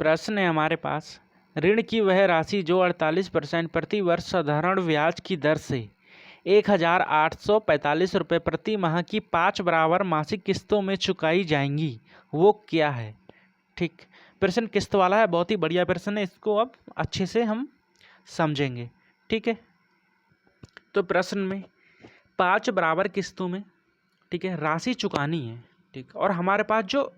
प्रश्न है हमारे पास, ऋण की वह राशि जो 48% प्रति वर्ष साधारण ब्याज की दर से 1,845 रुपये प्रति माह की 5 बराबर मासिक किस्तों में चुकाई जाएंगी, वो क्या है। ठीक, प्रश्न किस्त वाला है, बहुत ही बढ़िया प्रश्न है, इसको अब अच्छे से हम समझेंगे। ठीक है, तो प्रश्न में 5 बराबर किस्तों में, ठीक है, राशि चुकानी है। ठीक, और हमारे पास जो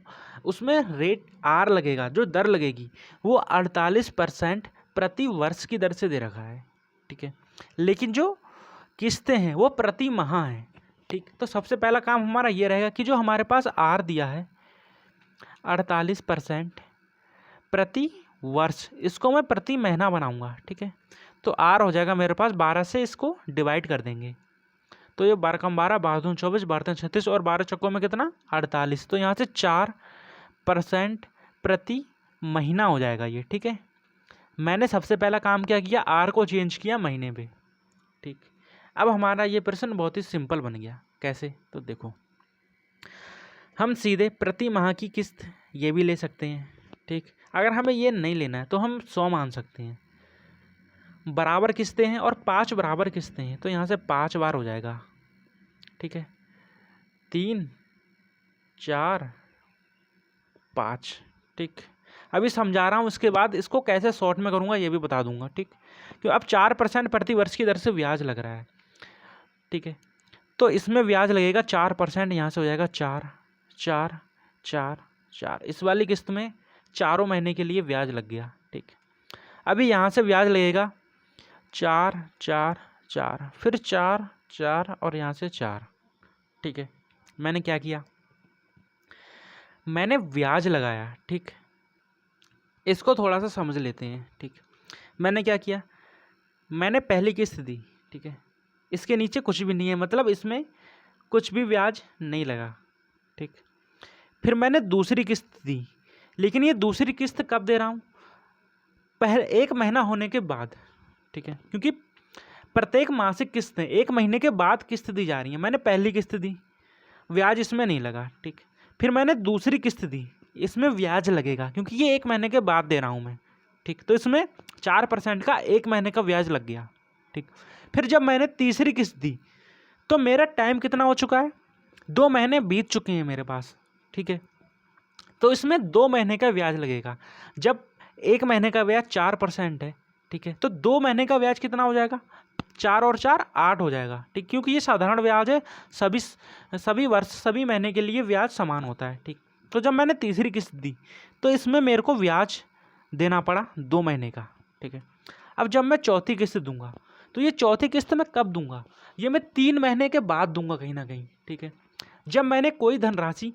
उसमें रेट आर लगेगा, जो दर लगेगी वो 48% प्रति वर्ष की दर से दे रखा है। ठीक है, लेकिन जो किस्तें हैं वो प्रति माह हैं। ठीक, तो सबसे पहला काम हमारा ये रहेगा कि जो हमारे पास आर दिया है 48% प्रति वर्ष, इसको मैं प्रति महीना बनाऊंगा। ठीक है, तो आर हो जाएगा मेरे पास 12 से, इसको डिवाइड कर देंगे तो ये 12 कम 12, 12 दूनी 24, 12 तीन 36 और 12 चक्कों में कितना 48, तो यहाँ से 4% प्रति महीना हो जाएगा ये। ठीक है, मैंने सबसे पहला काम क्या किया, आर को चेंज किया महीने पे। ठीक, अब हमारा ये प्रश्न बहुत ही सिंपल बन गया। कैसे, तो देखो, हम सीधे प्रति माह की किस्त ये भी ले सकते हैं। ठीक, अगर हमें ये नहीं लेना है तो हम 100 मान सकते हैं। बराबर किस्तें हैं और 5 बराबर किस्तें हैं, तो यहाँ से 5 बार हो जाएगा। ठीक है, 3 4 5। ठीक, अभी समझा रहा हूँ, उसके बाद इसको कैसे शॉर्ट में करूँगा ये भी बता दूंगा। ठीक, क्यों अब 4% प्रति वर्ष की दर से ब्याज लग रहा है। ठीक है, तो इसमें ब्याज लगेगा 4%, यहाँ से हो जाएगा 4 4 4 4। इस वाली किस्त में चारों महीने के लिए ब्याज लग गया। ठीक, अभी यहाँ से ब्याज लगेगा 4 4 4, फिर 4 4 और यहाँ से 4। ठीक है, मैंने क्या किया, मैंने ब्याज लगाया। ठीक, इसको थोड़ा सा समझ लेते हैं। ठीक, मैंने क्या किया, मैंने पहली किस्त दी। ठीक है, इसके नीचे कुछ भी नहीं है, मतलब इसमें कुछ भी ब्याज नहीं लगा। ठीक, फिर मैंने दूसरी किस्त दी, लेकिन ये दूसरी किस्त कब दे रहा हूँ, पहले 1 महीना होने के बाद। ठीक है, क्योंकि प्रत्येक मासिक किस्त है 1 महीने के बाद किस्त दी जा रही है। मैंने पहली किस्त दी, ब्याज इसमें नहीं लगा। ठीक, फिर मैंने दूसरी किस्त दी, इसमें ब्याज लगेगा क्योंकि ये 1 महीने के बाद दे रहा हूँ मैं। ठीक, तो इसमें 4% का 1 महीने का ब्याज लग गया। ठीक, फिर जब मैंने तीसरी किस्त दी तो मेरा टाइम कितना हो चुका है, 2 महीने बीत चुके हैं मेरे पास। ठीक है, तो इसमें 2 महीने का ब्याज लगेगा। जब 1 महीने का ब्याज 4% है, ठीक है, तो 2 महीने का ब्याज कितना हो जाएगा, 4 और 4 8 हो जाएगा। ठीक, क्योंकि ये साधारण ब्याज है, सभी वर्ष सभी महीने के लिए ब्याज समान होता है। ठीक, तो जब मैंने तीसरी किस्त दी तो इसमें मेरे को ब्याज देना पड़ा 2 महीने का। ठीक है, अब जब मैं चौथी किस्त दूंगा तो ये चौथी किस्त मैं कब दूंगा, ये मैं 3 महीने के बाद दूंगा कहीं ना कहीं। ठीक है, जब मैंने कोई धनराशि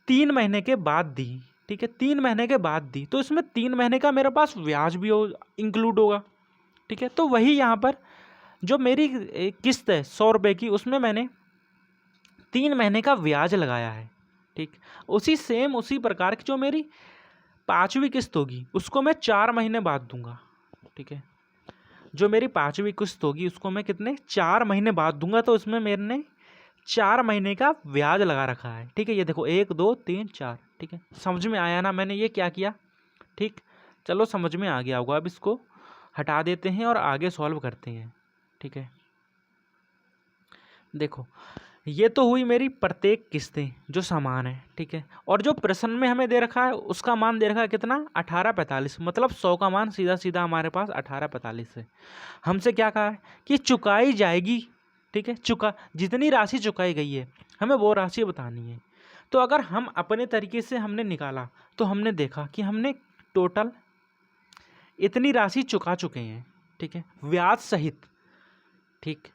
3 महीने के बाद दी, ठीक है, 3 महीने के बाद दी, तो इसमें 3 महीने का मेरे पास ब्याज भी इंक्लूड होगा। ठीक है, तो वही यहाँ पर जो मेरी किस्त है 100 रुपये की, उसमें मैंने 3 महीने का ब्याज लगाया है। ठीक, उसी प्रकार की जो मेरी 5वीं किस्त होगी उसको मैं 4 महीने बाद दूंगा। ठीक है, जो मेरी 5वीं किस्त होगी उसको मैं कितने 4 महीने बाद दूंगा, तो इसमें मैंने 4 महीने का ब्याज लगा रखा है। ठीक है, ये देखो 1 2 3 4। ठीक है, समझ में आया ना मैंने ये क्या किया। ठीक, चलो समझ में आ गया होगा। अब इसको हटा देते हैं और आगे सॉल्व करते हैं। ठीक है, देखो ये तो हुई मेरी प्रत्येक किस्तें जो समान है। ठीक है, और जो प्रश्न में हमें दे रखा है उसका मान दे रखा है कितना 1845, मतलब 100 का मान सीधा सीधा हमारे पास 1845 है। हमसे क्या कहा है कि चुकाई जाएगी। ठीक है, जितनी राशि चुकाई गई है हमें वो राशि बतानी है। तो अगर हम अपने तरीके से हमने निकाला तो हमने देखा कि हमने टोटल इतनी राशि चुका चुके हैं। ठीक है, ब्याज सहित। ठीक,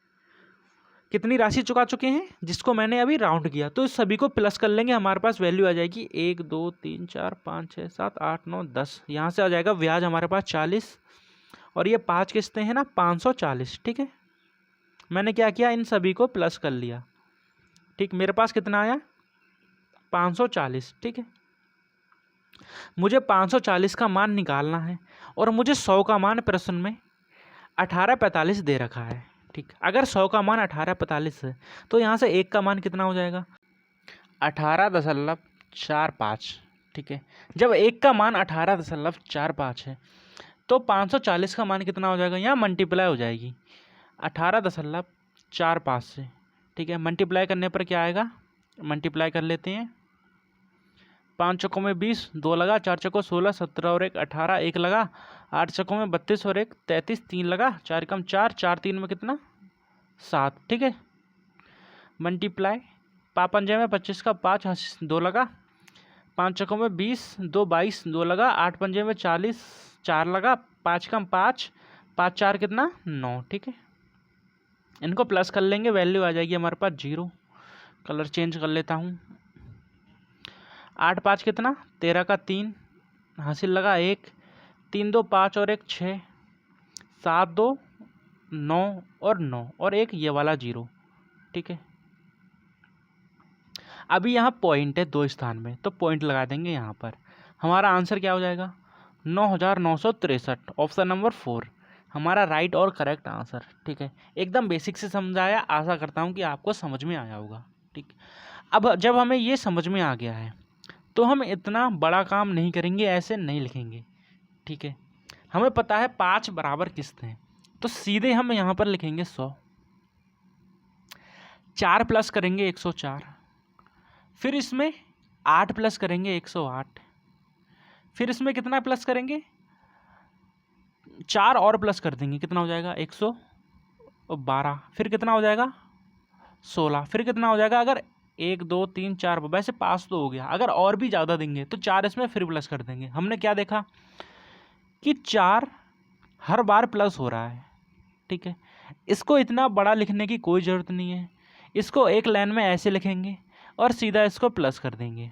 कितनी राशि चुका चुके हैं जिसको मैंने अभी राउंड किया, तो इस सभी को प्लस कर लेंगे, हमारे पास वैल्यू आ जाएगी 1 2 3 4 5 6 7 8 9 10। यहाँ से आ जाएगा ब्याज हमारे पास 40, और ये 5 किस्तें हैं ना 540। ठीक है, मैंने क्या किया, इन सभी को प्लस कर लिया। ठीक, मेरे पास कितना आया 540। ठीक है, मुझे 540 का मान निकालना है और मुझे 100 का मान प्रश्न में 1845 दे रखा है। ठीक, अगर 100 का मान 1845 है तो यहाँ से 1 का मान कितना हो जाएगा 18.45। ठीक है। जब 1 का मान 18.45 है तो 540 का मान कितना हो जाएगा, यहाँ मल्टीप्लाई हो जाएगी 18.45 से, ठीक है। मल्टीप्लाई करने पर क्या आएगा, मल्टीप्लाई कर लेते हैं। 5 चौकों में 20, 2 लगा, 4 चौकों 16, 17 और 1 18, 1 लगा, 8 चौकों में 32 और 1 33, 3 लगा, 4 कम 4, 4 3 में कितना 7, ठीक है। मल्टीप्लाई 5 पंजे में 25 का 5, 2 लगा, 5 चौकों में 20, 2 22, 2 लगा, 8 पंजे में 40, 4 लगा, 5 कम 5, 5 4 कितना 9, ठीक है। इनको प्लस कर लेंगे, वैल्यू आ जाएगी हमारे पास 0। कलर चेंज कर लेता हूँ। 8 5 कितना 13 का 3, हासिल लगा 1, 3 2 5 और 1 6, 7 2 9 और 9 और 1 ये वाला 0, ठीक है। अभी यहाँ पॉइंट है 2 स्थान में, तो पॉइंट लगा देंगे यहाँ पर। हमारा आंसर क्या हो जाएगा 9963, ऑप्शन नंबर 4 हमारा राइट और करेक्ट आंसर, ठीक है। एकदम बेसिक से समझाया, आशा करता हूँ कि आपको समझ में आया होगा, ठीक। अब जब हमें ये समझ में आ गया है तो हम इतना बड़ा काम नहीं करेंगे, ऐसे नहीं लिखेंगे, ठीक है। हमें पता है 5 बराबर किस्त हैं, तो सीधे हम यहाँ पर लिखेंगे 100, 4 प्लस करेंगे 104, फिर इसमें 8 प्लस करेंगे 108, फिर इसमें कितना प्लस करेंगे 4 और प्लस कर देंगे, कितना हो जाएगा 112, फिर कितना हो जाएगा 16, फिर कितना हो जाएगा, अगर 1 2 3 4 वैसे पास तो हो गया, अगर और भी ज़्यादा देंगे तो 4 इसमें फिर प्लस कर देंगे। हमने क्या देखा कि 4 हर बार प्लस हो रहा है, ठीक है। इसको इतना बड़ा लिखने की कोई ज़रूरत नहीं है, इसको एक लाइन में ऐसे लिखेंगे और सीधा इसको प्लस कर देंगे।